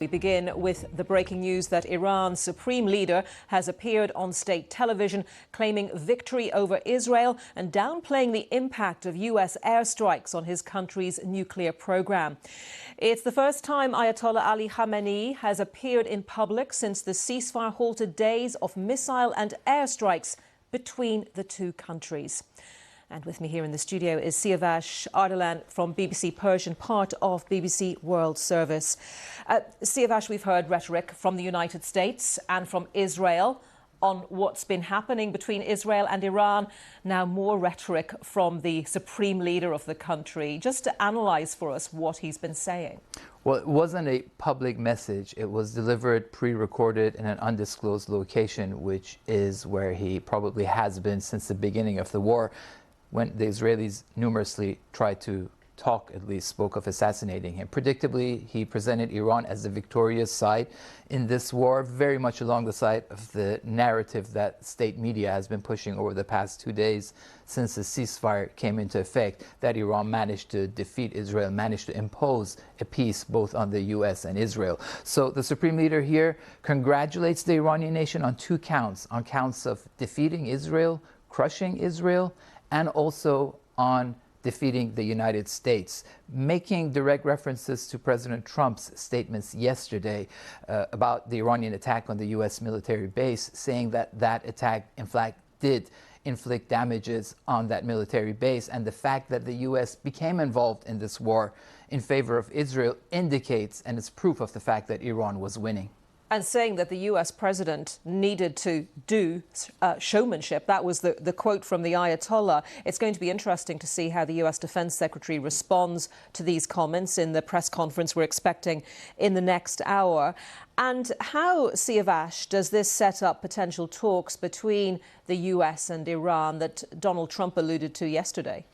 We begin with the breaking news that Iran's Supreme Leader has appeared on state television claiming victory over Israel and downplaying the impact of U.S. airstrikes on his country's nuclear program. It's the first time Ayatollah Ali Khamenei has appeared in public since the ceasefire halted days of missile and airstrikes between the two countries. And with me here in the studio is Siavash Ardalan from BBC Persian, part of BBC World Service. Siavash, we've heard rhetoric from the United States and from Israel on what's been happening between Israel and Iran. Now more rhetoric from the Supreme Leader of the country. Just to analyse for us what he's been saying. Well, it wasn't a public message. It was delivered, pre-recorded in an undisclosed location, which is where he probably has been since the beginning of the war, when the Israelis numerously tried to talk, at least spoke of assassinating him. Predictably, he presented Iran as the victorious side in this war, very much along the side of the narrative that state media has been pushing over the past 2 days since the ceasefire came into effect, that Iran managed to defeat Israel, managed to impose a peace both on the U.S. and Israel. So the Supreme Leader here congratulates the Iranian nation on two counts, on counts of defeating Israel, crushing Israel, and also on defeating the United States, making direct references to President Trump's statements yesterday about the Iranian attack on the U.S. military base, saying that that attack, in fact, did inflict damages on that military base, and the fact that the U.S. became involved in this war in favor of Israel indicates, and is proof of the fact that Iran was winning. And saying that the U.S. president needed to do showmanship. That was the quote from the Ayatollah. It's going to be interesting to see how the U.S. Defense Secretary responds to these comments in the press conference we're expecting in the next hour. And how, Siavash, does this set up potential talks between the U.S. and Iran that Donald Trump alluded to yesterday?